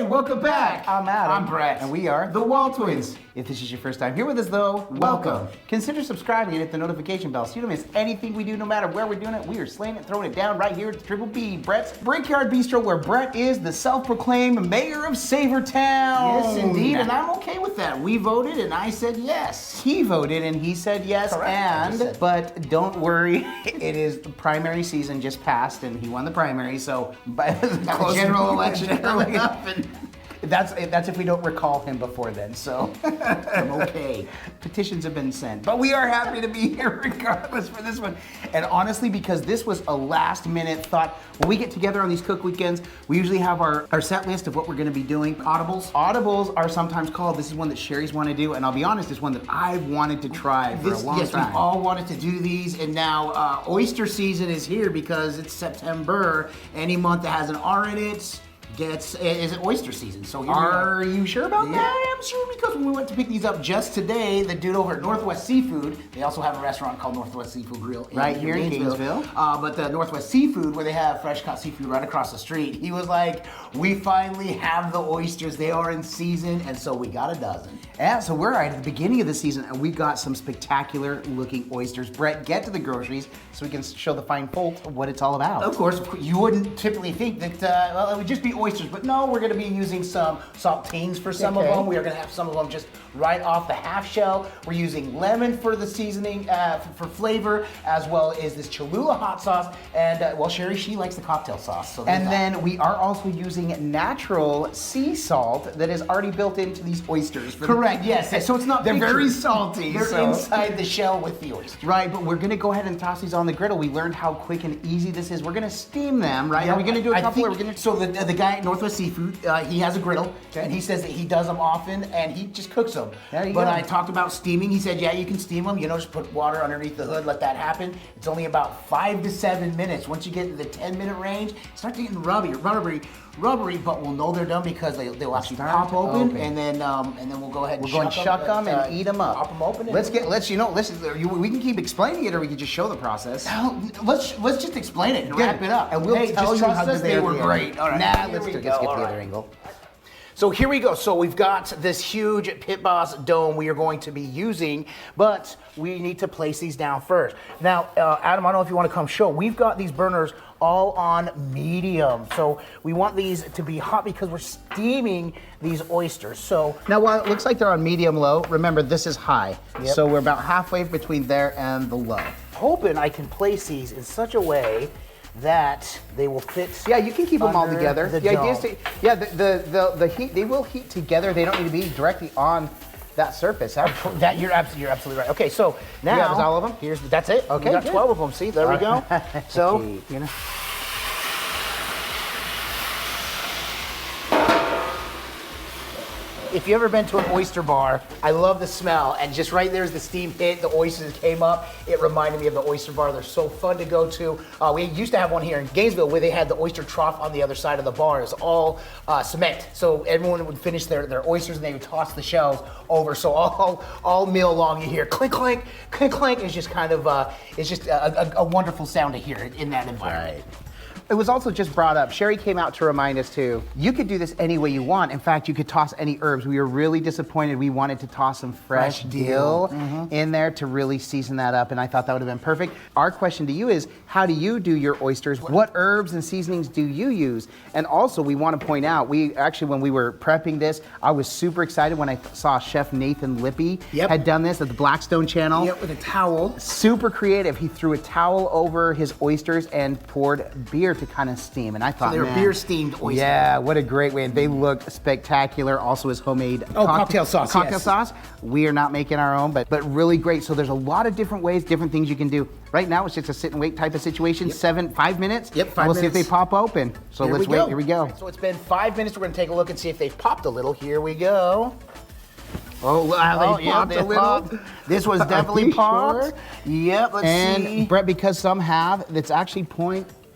welcome back. I'm Adam. I'm Brett. And we are the WALTWINS. If this is your first time here with us though, welcome. Consider subscribing and hit the notification bell so you don't miss anything we do no matter where we're doing it. We are slaying it, throwing it down right here at the Triple B, Brett's Brickyard Bistro, where Brett is the self-proclaimed mayor of Savertown. Yes, indeed, and I'm okay with that. We voted and I said yes. He voted and he said yes. Correct. But don't worry, it is the primary season just passed and he won the primary, so by the general election coming up. That's if we don't recall him before then, so I'm okay. Petitions have been sent. But we are happy to be here regardless for this one. And honestly, because this was a last minute thought, when we get together on these cook weekends, we usually have our set list of what we're gonna be doing. Audibles? Audibles are sometimes called. This is one that Sherry's wanna do, and I'll be honest, it's one that I've wanted to try for a long time. Yes, we all wanted to do these, and now oyster season is here because it's September. Any month that has an R in it is it oyster season. So here are you sure about that? Yeah, I am sure, because when we went to pick these up just today, the dude over at Northwest Seafood, they also have a restaurant called Northwest Seafood Grill right here in Gainesville. But the Northwest Seafood, where they have fresh caught seafood right across the street, he was like, we finally have the oysters. They are in season, and so we got a dozen. Yeah, so we're right at the beginning of the season, and we got some spectacular looking oysters. Brett, get to the groceries so we can show the fine folk what it's all about. Of course, you wouldn't typically think that, well, it would just be oysters, but no, we're gonna be using some saltines for some of them. We are gonna have some of them just right off the half shell. We're using lemon for the seasoning, for flavor, as well as this Cholula hot sauce. And well, Sherry, she likes the cocktail sauce. So and then we are also using natural sea salt that is already built into these oysters. Correct, yes. So it's not They're very salty. They're inside the shell with the oysters. Right, but we're gonna go ahead and toss these on the griddle. We learned how quick and easy this is. We're gonna steam them, right? Yeah, are we gonna do a couple? So the guy at Northwest Seafood, he has a griddle, and he says that he does them often, and he just cooks them. But I talked about steaming. He said, yeah, you can steam them. You know, just put water underneath the hood, let that happen. It's only about 5 to 7 minutes. Once you get to the 10-minute range, start getting rubbery, but we'll know they're done because they'll actually pop open, and then we'll go ahead and shuck them and eat them up. Pop them open. We can keep explaining it, or we can just show the process. Let's just explain it and wrap it up. And we'll tell you how good they were great. All right. Nah, let's get the other angle. So here we go. So we've got this huge Pit Boss dome we are going to be using, but we need to place these down first. Now, Adam, I don't know if you want to come show. We've got these burners all on medium. So we want these to be hot because we're steaming these oysters. So now, while it looks like they're on medium low, remember this is high. Yep. So we're about halfway between there and the low. Hoping I can place these in such a way that they will fit. Yeah, you can keep them all together. The idea is the heat, they will heat together. They don't need to be directly on that surface. That you're absolutely right. Okay, so now that's all of them. That's it. Okay, we got 12 of them. See, there we go. So you know. If you've ever been to an oyster bar, I love the smell, and just right there's the steam hit, the oysters came up. It reminded me of the oyster bar. They're so fun to go to. We used to have one here in Gainesville where they had the oyster trough on the other side of the bar. It was all cement, so everyone would finish their oysters and they would toss the shells over. So all meal long you hear clink, clink, clink, clink. It's just kind of, it's just a wonderful sound to hear in that environment. Right. It was also just brought up, Sherry came out to remind us too, you could do this any way you want. In fact, you could toss any herbs. We were really disappointed. We wanted to toss some fresh dill in there to really season that up, and I thought that would have been perfect. Our question to you is, how do you do your oysters? What herbs and seasonings do you use? And also, we want to point out, when we were prepping this, I was super excited when I saw Chef Nathan Lippy had done this at the Blackstone channel. Yep, with a towel. Super creative. He threw a towel over his oysters and poured beer to kind of steam, and I thought, so they were beer steamed oysters. Yeah, what a great way. They look spectacular. Also his homemade cocktail sauce. Cocktail sauce. We are not making our own, but really great. So there's a lot of different ways, different things you can do. Right now it's just a sit and wait type of situation. 5 minutes. Yep, 5 we'll minutes. See if they pop open. So let's wait. Here we go. So it's been 5 minutes. We're gonna take a look and see if they've popped a little. Here we go. Oh, wow, they popped a little. Popped. This was definitely popped. Sure? Yep, let's see. And Brett, because some have, that's actually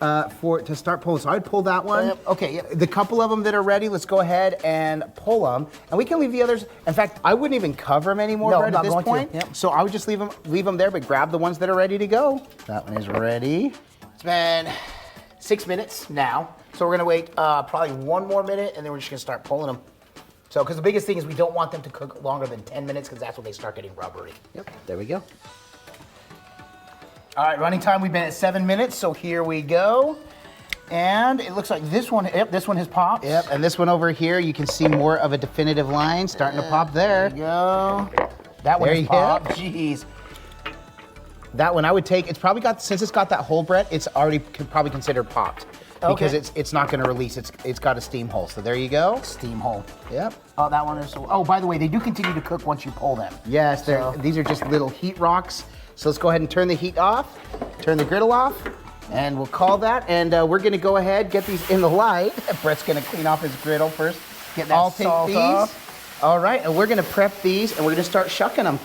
to start pulling. So I'd pull that one. Okay. Yeah. The couple of them that are ready, let's go ahead and pull them. And we can leave the others. In fact, I wouldn't even cover them anymore, Brett, at this point. Yep. So I would just leave them there, but grab the ones that are ready to go. That one is ready. It's been 6 minutes now. So we're gonna wait probably 1 more minute, and then we're just gonna start pulling them. So, because the biggest thing is we don't want them to cook longer than 10 minutes, because that's when they start getting rubbery. Yep, there we go. All right, running time, we've been at 7 minutes, so here we go. And it looks like this one, yep, this one has popped. Yep, and this one over here, you can see more of a definitive line starting to pop there. There you go. That one There has you popped. go. Jeez. That one I would take, it's probably got, since it's got that hole, Brett, it's already probably considered popped. Because Okay. it's not gonna release, it's got a steam hole. So there you go. Steam hole. Yep. Oh, that one is, oh, by the way, they do continue to cook once you pull them. Yes, So- these are just little heat rocks. So let's go ahead and turn the heat off, turn the griddle off, and we'll call that. And we're gonna go ahead, get these in the light. Brett's gonna clean off his griddle first. Get that I'll take salt these. off. All right, and we're gonna prep these, and we're gonna start shucking them.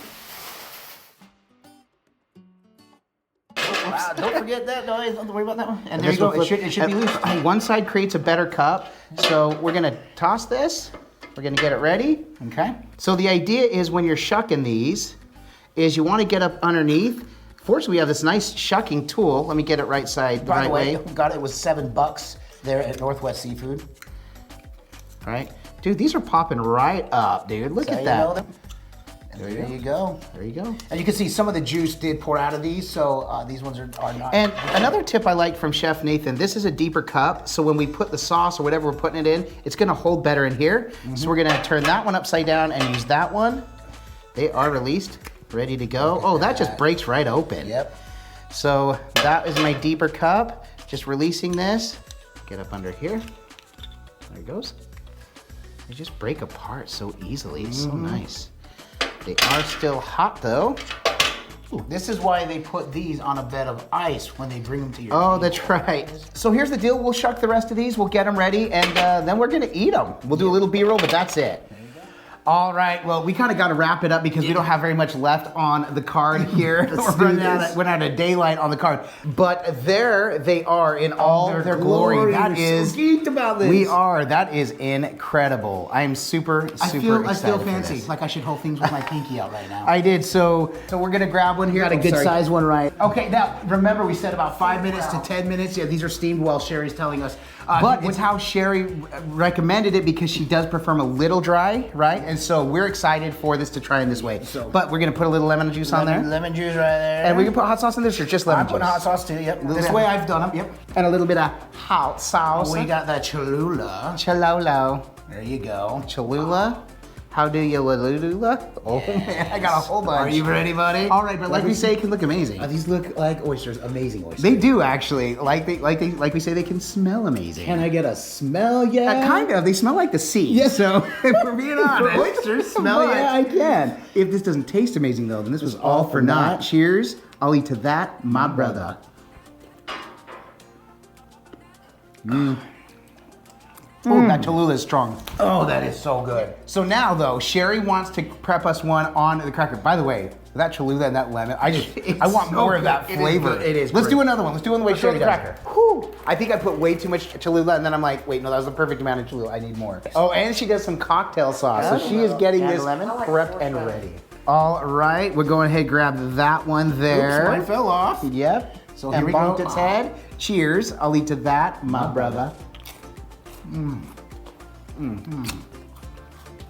Don't forget that, no, don't worry about that one. And there you go, it should be loose. One side creates a better cup. So we're gonna toss this. We're gonna get it ready. Okay. So the idea is when you're shucking these, is you wanna get up underneath. Fortunately, we have this nice shucking tool. Let me get it right side, the By right the way, way. got it was $7 there at Northwest Seafood. All right. Dude, these are popping right up, dude. Look So at you that. know them. And there you go. There you go. And you can see some of the juice did pour out of these, so these ones are not. And another tip I like from Chef Nathan, this is a deeper cup, so when we put the sauce or whatever we're putting it in, it's gonna hold better in here. So we're gonna turn that one upside down and use that one. They are released, ready to go. Oh, that just breaks right open. Yep. So that is my deeper cup. Just releasing this. Get up under here. There it goes. They just break apart so easily. It's so nice. They are still hot though. This is why they put these on a bed of ice when they bring them to your Oh, table. that's right. So here's the deal. We'll shuck the rest of these. We'll get them ready, and then we're gonna eat them. We'll do a little B-roll, but that's it. All right. Well, we kind of got to wrap it up because we don't have very much left on the card here. Let's We're do this. running out of daylight on the card. But there they are in all their glory. That We're is. so geeked about this. We are. That is incredible. I am super I excited feel for fancy, this. like I should hold things with my pinky out right now. I did. So we're gonna grab one here. Got a Oh, good sorry. size one, right? Okay, now remember we said about 5 minutes to 10 minutes. Yeah, these are steamed while Sherry's telling us. But it's how Sherry recommended it because she does prefer them a little dry, right? And so we're excited for this to try in this way. But we're gonna put a little lemon juice on there. Lemon juice right there. And we can put hot sauce in this or just lemon I'm juice? putting hot sauce too, yep. Little This bit. way I've done them, yep. And a little bit of hot sauce. We got the Cholula. Cholula. There you go. Cholula. How do you Cholula? Oh man, I got a whole bunch. Are you ready, buddy? All right, but like we say, it can look amazing. These look like oysters, amazing oysters. They do actually. Like we say, they can smell amazing. Can I get a smell yet? Kind of. They smell like the sea. Yes. So if we're being honest, For oysters, smell but yet? I can. If this doesn't taste amazing though, then this was all for naught. Cheers. I'll eat to that, my brother. Oh, that Cholula is strong. Oh, that is so good. So now though, Sherry wants to prep us one on the cracker. By the way, that Cholula and that lemon, I want so more of good. that It is flavor. good. It is Let's great. do another one. Let's do one the way Let's do Sherry the does. cracker. Whew. I think I put way too much Cholula, and then I'm like, wait, no, that was the perfect amount of Cholula. I need more. Oh, and she does some cocktail sauce. So she is getting Add this lemon. prepped and ready. All right, we're going ahead and grab that one there. Oops, mine fell off. Yep. So and here we bumped go. its head. Cheers. I'll eat to that, my brother.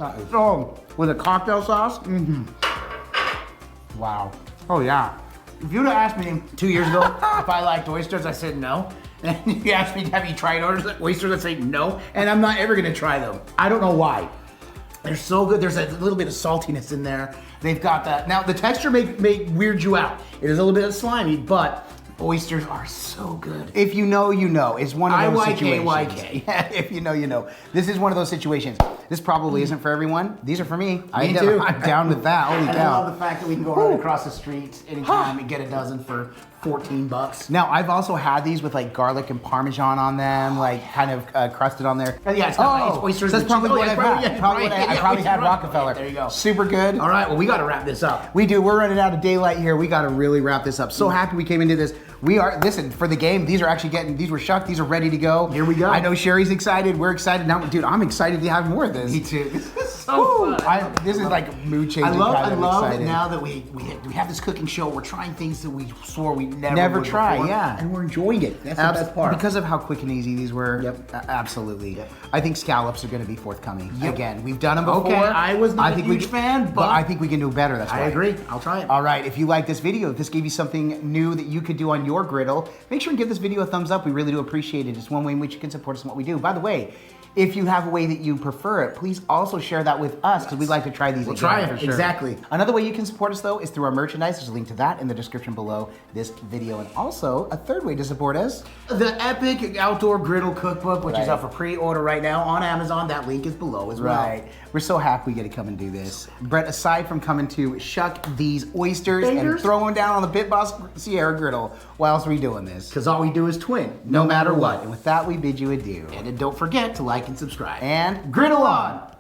Oh, with a cocktail sauce? Wow. Oh, yeah. If you'd have asked me 2 years ago if I liked oysters, I said no. And you asked me, have you tried oysters? I say no. And I'm not ever gonna try them. I don't know why. They're so good. There's a little bit of saltiness in there. They've got that. Now, the texture may weird you out. It is a little bit slimy, but oysters are so good. If you know, you know. It's one of those situations. IYK. If you know, you know. This is one of those situations. This probably isn't for everyone. These are for me. Me too. I'm down with that. Holy And I cow. love the fact that we can go right across the street anytime and get a dozen for $14. Now, I've also had these with like garlic and Parmesan on them, like kind of crusted on there. Oh, yeah, it's got it's oysters. That's and probably chicken. what Oh, I've yeah, had. yeah, Probably right, what I yeah, probably oyster had right. Rockefeller. There you go. Super good. All right, well, we got to wrap this up. We do. We're running out of daylight here. We got to really wrap this up. So happy we came into this. We are, listen, for the game, these are actually these were shucked. These are ready to go. Here we go. I know Sherry's excited. We're excited. Now, dude, I'm excited to have more of this. Me too. so fun. This is like mood changing. I love excited. now that we have this cooking show. We're trying things that we swore we never would try. before, Yeah, and we're enjoying it. That's the best part. Because of how quick and easy these were. Yep. Absolutely. Yep. I think scallops are going to be forthcoming. Yep. Again, we've done them before. Okay, I was not a huge fan, but I think we can do better. That's I right. agree. I'll try it. All right. If you like this video, if this gave you something new that you could do on your griddle, make sure and give this video a thumbs up. We really do appreciate it. It's one way in which you can support us in what we do. By the way, if you have a way that you prefer it, please also share that with us because we'd like to try these again. Try it. For sure. Exactly. Another way you can support us though is through our merchandise. There's a link to that in the description below this video. And also a third way to support us. The Epic Outdoor Griddle Cookbook, which is Right. up for pre-order right now on Amazon. That link is below as well. Right. We're so happy we get to come and do this. Brett, aside from coming to shuck these oysters and Fingers? throw them down on the Pit Boss Sierra Griddle, why else are we doing this? Because all we do is twin, No matter what. And with that, we bid you adieu. And then don't forget to like and subscribe. And griddle on!